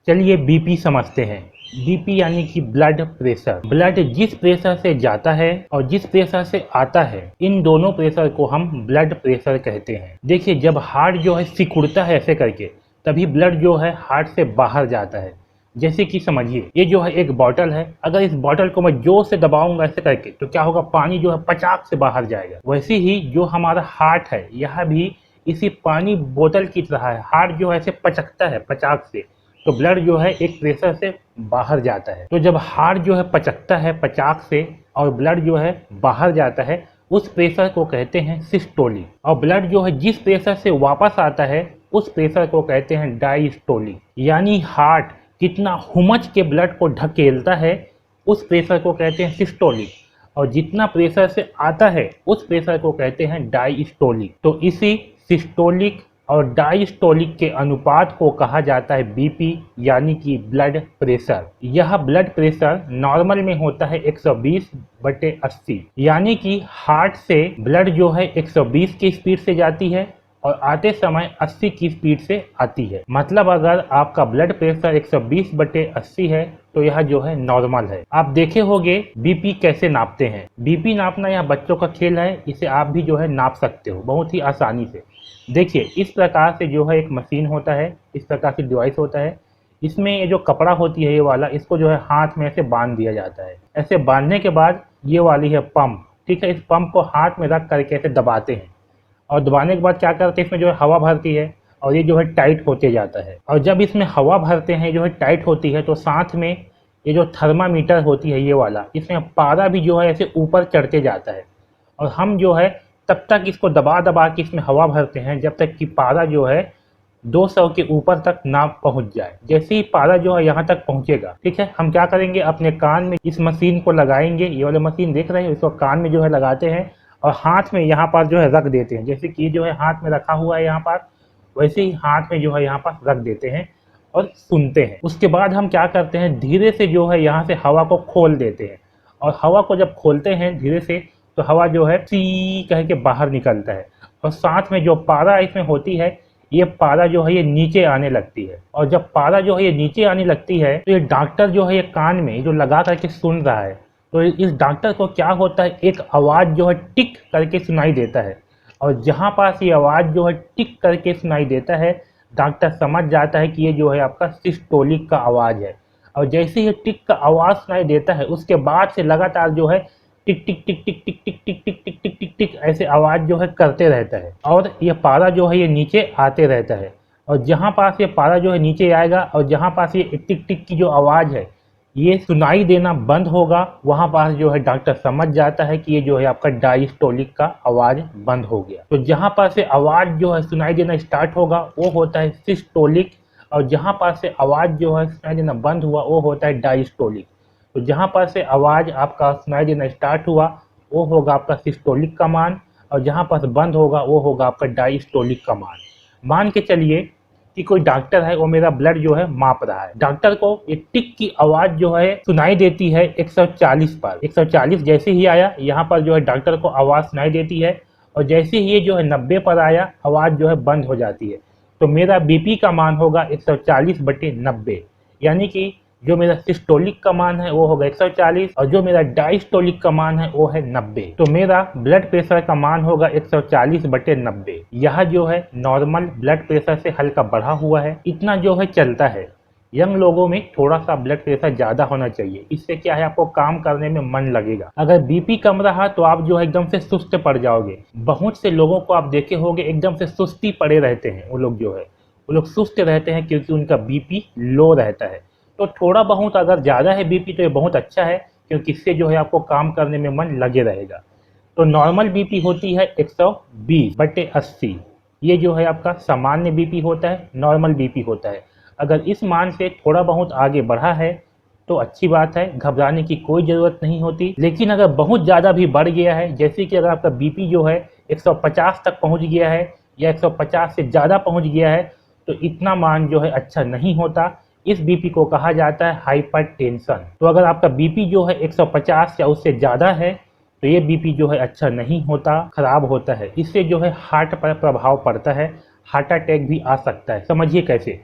चलिए बीपी समझते हैं। बीपी यानी कि ब्लड प्रेशर। ब्लड जिस प्रेशर से जाता है और जिस प्रेशर से आता है, इन दोनों प्रेशर को हम ब्लड प्रेशर कहते हैं। देखिए, जब हार्ट जो है सिकुड़ता है ऐसे करके, तभी ब्लड जो है हार्ट से बाहर जाता है। जैसे कि समझिए, ये जो है एक बॉटल है, अगर इस बॉटल को मैं जोर से दबाऊंगा ऐसे करके, तो क्या होगा, पानी जो है पचाक से बाहर जाएगा। वैसे ही जो हमारा हार्ट है, यह भी इसी पानी बोतल की तरह है। हार्ट जो है ऐसे पचकता है पचाक से, तो ब्लड जो है एक प्रेशर से बाहर जाता है। तो जब हार्ट जो है पचकता है पचाक से और ब्लड जो है बाहर जाता है, उस प्रेशर को कहते हैं सिस्टोलिक। और ब्लड जो है जिस प्रेशर से वापस आता है, उस प्रेशर को कहते हैं डायस्टोलिक। यानी हार्ट कितना हुमच के ब्लड को ढकेलता है, उस प्रेशर को कहते हैं सिस्टोलिक, और जितना प्रेशर से आता है उस प्रेशर को कहते हैं डायस्टोलिक। तो इसी सिस्टोलिक और डायस्टोलिक के अनुपात को कहा जाता है बीपी, यानी कि ब्लड प्रेशर। यह ब्लड प्रेशर नॉर्मल में होता है 120/80, यानी कि हार्ट से ब्लड जो है 120 की स्पीड से जाती है और आते समय 80 की स्पीड से आती है। मतलब अगर आपका ब्लड प्रेशर 120/80 है तो यह जो है नॉर्मल है। आप देखे होंगे बीपी कैसे नापते हैं। बीपी नापना यह बच्चों का खेल है, इसे आप भी जो है नाप सकते हो बहुत ही आसानी से। देखिए, इस प्रकार से जो है एक मशीन होता है, इस प्रकार से डिवाइस होता है। इसमें ये जो कपड़ा होती है ये वाला, इसको जो है हाथ में ऐसे बांध दिया जाता है। ऐसे बांधने के बाद ये वाली है पंप, ठीक है। इस पंप को हाथ में रख करके ऐसे दबाते हैं, और दबाने के बाद क्या करते हैं, इसमें जो है हवा भरती है और ये जो है टाइट होते जाता है। और जब इसमें हवा भरते हैं जो है टाइट होती है, तो साथ में ये जो थर्मामीटर होती है ये वाला, इसमें पारा भी जो है ऐसे ऊपर चढ़ते जाता है। और हम जो है तब तक इसको दबा दबा के इसमें हवा भरते हैं जब तक कि पारा जो है 200 के ऊपर तक ना पहुंच जाए। जैसे ही पारा जो है यहाँ तक पहुंचेगा, ठीक है, हम क्या करेंगे, अपने कान में इस मशीन को लगाएंगे। ये वाली मशीन देख रहे हैं, इसको कान में जो है लगाते हैं और हाथ में यहाँ पर जो है रख देते हैं। जैसे कि जो है हाथ में रखा हुआ है यहाँ पर, वैसे ही हाथ में जो है यहाँ पर रख देते हैं और सुनते हैं। उसके बाद हम क्या करते हैं, धीरे से जो है यहाँ से हवा को खोल देते हैं। और हवा को जब खोलते हैं धीरे से, तो हवा जो है सी कह के बाहर निकलता है। और साथ में जो पारा इसमें होती है, ये पारा जो है ये नीचे आने लगती है। और जब पारा जो है ये नीचे आने लगती है, तो ये डॉक्टर जो है ये कान में जो लगा करके सुन रहा है, तो इस डॉक्टर को क्या होता है, एक आवाज़ जो है टिक करके सुनाई देता है। और जहाँ पास ये आवाज़ जो है टिक करके सुनाई देता है, डॉक्टर समझ जाता है कि ये जो है आपका सिस्टोलिक का आवाज़ है। और जैसे ही टिक का आवाज़ सुनाई देता है, उसके बाद से लगातार जो है टिक टिक टिक टिक टिक टिक टिक टिक टिक टिक टिक टिक ऐसे आवाज़ जो है करते रहता है। और ये पारा जो है ये नीचे आते रहता है। और जहाँ पास ये पारा जो है नीचे आएगा और जहाँ पास ये टिक टिक की जो आवाज़ है ये सुनाई देना बंद होगा, वहाँ पास जो है डॉक्टर समझ जाता है कि ये जो है आपका डायस्टोलिक का आवाज़ बंद हो गया। तो जहाँ पास से आवाज़ जो है सुनाई देना स्टार्ट होगा वो होता है सिस्टोलिक, और जहाँ पास से आवाज़ जो है सुनाई देना बंद हुआ वो होता है डायस्टोलिक। तो जहाँ पास से आवाज़ आपका सुनाई देना स्टार्ट हुआ वो होगा आपका सिस्टोलिक का मान, और जहाँ पास बंद होगा वो होगा आपका डायस्टोलिक का मान। मान के चलिए कि कोई डॉक्टर है, वो मेरा ब्लड जो है माप रहा है। डॉक्टर को ये टिक की आवाज़ जो है सुनाई देती है 140 पर। 140 जैसे ही आया, यहाँ पर जो है डॉक्टर को आवाज़ सुनाई देती है, और जैसे ही ये जो है 90 पर आया, आवाज़ जो है बंद हो जाती है। तो मेरा बीपी का मान होगा 140/90, यानी कि जो मेरा सिस्टोलिक का मान है वो होगा 140, और जो मेरा डायस्टोलिक का मान है वो है 90। तो मेरा ब्लड प्रेशर का मान होगा 140/90। यह जो है नॉर्मल ब्लड प्रेशर से हल्का बढ़ा हुआ है, इतना जो है चलता है। यंग लोगों में थोड़ा सा ब्लड प्रेशर ज़्यादा होना चाहिए, इससे क्या है आपको काम करने में मन लगेगा। अगर बीपी कम रहा तो आप जो है एकदम से सुस्त पड़ जाओगे। बहुत से लोगों को आप देखे होंगे एकदम से सुस्ती पड़े रहते हैं, वो लोग सुस्त रहते हैं क्योंकि उनका बीपी लो रहता है। तो थोड़ा बहुत अगर ज़्यादा है बीपी तो ये बहुत अच्छा है, क्योंकि इससे जो है आपको काम करने में मन लगे रहेगा। तो नॉर्मल बीपी होती है 120/80, ये जो है आपका सामान्य बीपी होता है, नॉर्मल बीपी होता है। अगर इस मान से थोड़ा बहुत आगे बढ़ा है तो अच्छी बात है, घबराने की कोई ज़रूरत नहीं होती। लेकिन अगर बहुत ज़्यादा भी बढ़ गया है, जैसे कि अगर आपका बीपी जो है 150 तक पहुँच गया है या 150 से ज़्यादा पहुँच गया है, तो इतना मान जो है अच्छा नहीं होता। इस बीपी को कहा जाता है हाइपरटेंशन। तो अगर आपका बीपी जो है 150 या उससे ज़्यादा है, तो ये बीपी जो है अच्छा नहीं होता, खराब होता है। इससे जो है हार्ट पर प्रभाव पड़ता है, हार्ट अटैक भी आ सकता है। समझिए कैसे।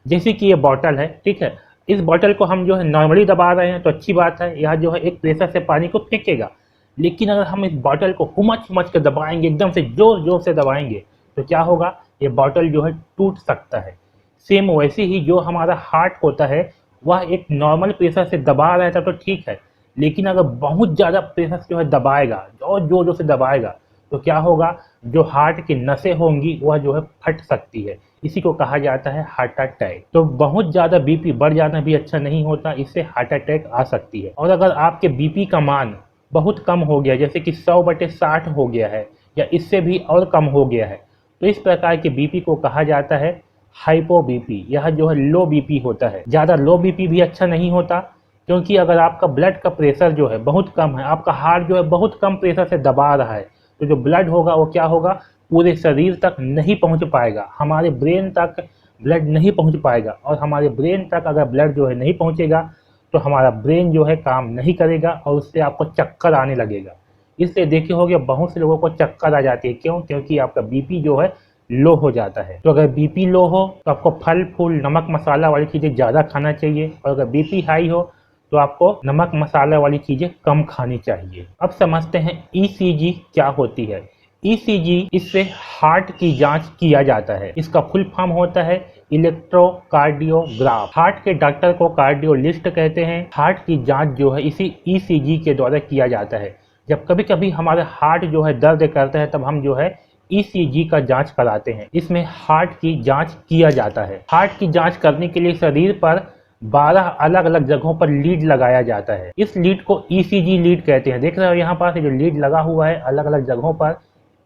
जैसे कि ये बॉटल है, ठीक है, इस बॉटल को हम जो है नॉर्मली दबा रहे हैं तो अच्छी बात है, यह जो है एक प्रेशर से पानी को फेंकेगा। लेकिन अगर हम इस बॉटल को हुमच हुमच के दबाएंगे, एकदम से जोर जोर से दबाएंगे, तो क्या होगा, ये बॉटल जो है टूट सकता है। सेम वैसे ही जो हमारा हार्ट होता है, वह एक नॉर्मल प्रेशर से दबा रहा था तो ठीक है, लेकिन अगर बहुत ज़्यादा प्रेशर से जो है दबाएगा और जोर जोर से दबाएगा, तो क्या होगा, जो हार्ट की नसें होंगी वह जो है फट सकती है। इसी को कहा जाता है हार्ट अटैक। तो बहुत ज़्यादा बीपी बढ़ जाना भी अच्छा नहीं होता, इससे हार्ट अटैक आ सकती है। और अगर आपके बीपी का मान बहुत कम हो गया, जैसे कि 100/60 हो गया है या इससे भी और कम हो गया है, तो इस प्रकार के बीपी को कहा जाता है हाइपो बीपी। यह जो है लो बीपी होता है। ज़्यादा लो बीपी भी अच्छा नहीं होता, क्योंकि अगर आपका ब्लड का प्रेशर जो है बहुत कम है, आपका हार्ट जो है बहुत कम प्रेशर से दबा रहा है, तो जो ब्लड होगा वो क्या होगा, पूरे शरीर तक नहीं पहुंच पाएगा, हमारे ब्रेन तक ब्लड नहीं पहुंच पाएगा। और हमारे ब्रेन तक अगर ब्लड जो है नहीं पहुंचेगा, तो हमारा ब्रेन जो है काम नहीं करेगा और उससे आपको चक्कर आने लगेगा। इसलिए देखे होंगे बहुत से लोगों को चक्कर आ जाती है। क्यों? क्योंकि आपका बीपी जो है लो हो जाता है। तो अगर बीपी लो हो तो आपको फल फूल नमक मसाला वाली चीज़ें ज़्यादा खाना चाहिए, और अगर बीपी हाई हो तो आपको नमक मसाला वाली चीज़ें कम खानी चाहिए। अब समझते हैं ईसीजी क्या होती है। ईसीजी, इससे हार्ट की जांच किया जाता है। इसका फुल फॉर्म होता है इलेक्ट्रोकार्डियोग्राफ। हार्ट के डॉक्टर को कार्डियोलिस्ट कहते हैं। हार्ट की जांच जो है इसी ईसीजी के द्वारा किया जाता है। जब कभी कभी हमारा हार्ट जो है दर्द करता है, तब हम जो है ईसीजी का जांच कराते हैं। इसमें हार्ट की जांच किया जाता है। हार्ट की जांच करने के लिए शरीर पर 12 अलग अलग जगहों पर लीड लगाया जाता है। इस लीड को ईसीजी लीड कहते हैं। देख रहे हो यहाँ पास जो लीड लगा हुआ है अलग अलग जगहों पर,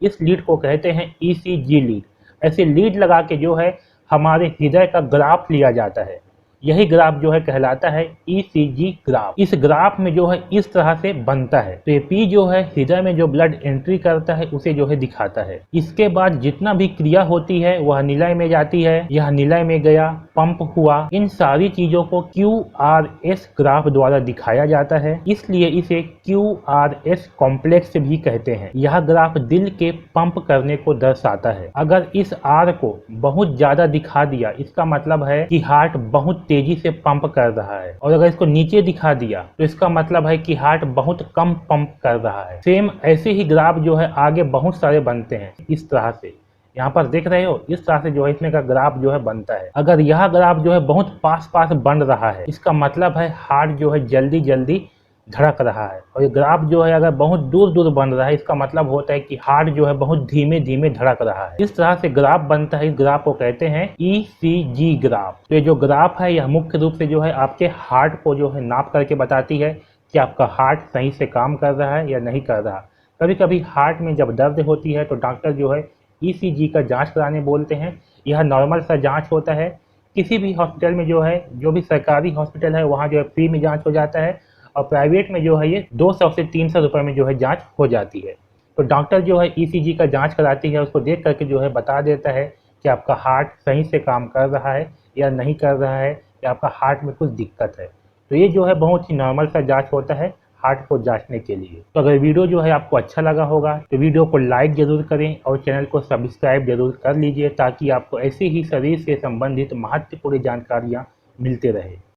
इस लीड को कहते हैं ईसीजी लीड। ऐसे लीड लगा के जो है हमारे हृदय का ग्राफ लिया जाता है। यही ग्राफ जो है कहलाता है ईसीजी ग्राफ। इस ग्राफ में जो है इस तरह से बनता है। तो ये पी जो है हृदय में जो ब्लड एंट्री करता है उसे जो है दिखाता है। इसके बाद जितना भी क्रिया होती है वह निलय में जाती है। यह निलय में गया, पंप हुआ, इन सारी चीजों को QRS ग्राफ द्वारा दिखाया जाता है। इसलिए इसे QRS कॉम्प्लेक्स भी कहते हैं। यह ग्राफ दिल के पंप करने को दर्शाता है। अगर इस R को बहुत ज्यादा दिखा दिया, इसका मतलब है कि हार्ट बहुत तेजी से पंप कर रहा है, और अगर इसको नीचे दिखा दिया तो इसका मतलब है कि हार्ट बहुत कम पंप कर रहा है। सेम ऐसे ही ग्राफ जो है आगे बहुत सारे बनते हैं। इस तरह से यहाँ पर देख रहे हो, इस तरह से जो है इसमें का ग्राफ जो है बनता है। अगर यह ग्राफ जो है बहुत पास पास बन रहा है, इसका मतलब है हार्ट जो है जल्दी जल्दी धड़क रहा है। और ये ग्राफ जो है अगर बहुत दूर दूर बन रहा है, इसका मतलब होता है कि हार्ट जो है बहुत धीमे धीमे धड़क रहा है। इस तरह से ग्राफ बनता है। इस ग्राफ को कहते हैं ईसीजी ग्राफ। तो ये जो ग्राफ है यह मुख्य रूप से जो है आपके हार्ट को जो है नाप करके बताती है कि आपका हार्ट सही से काम कर रहा है या नहीं कर रहा। कभी कभी हार्ट में जब दर्द होती है तो डॉक्टर जो है ईसीजी का जांच कराने बोलते हैं। यह नॉर्मल सा जांच होता है। किसी भी हॉस्पिटल में जो है, जो भी सरकारी हॉस्पिटल है वहाँ जो है फ्री में जांच हो जाता है, और प्राइवेट में जो है ये 200 से 300 रुपये में जो है जांच हो जाती है। तो डॉक्टर जो है ईसीजी का जांच कराती है, उसको देख करके जो है बता देता है कि आपका हार्ट सही से काम कर रहा है या नहीं कर रहा है, या आपका हार्ट में कुछ दिक्कत है। तो ये जो है बहुत ही नॉर्मल सा जांच होता है हार्ट को जांचने के लिए। तो अगर वीडियो जो है आपको अच्छा लगा होगा तो वीडियो को लाइक जरूर करें और चैनल को सब्सक्राइब जरूर कर लीजिए, ताकि आपको ऐसी ही शरीर से संबंधित महत्वपूर्ण जानकारियाँ मिलते रहे।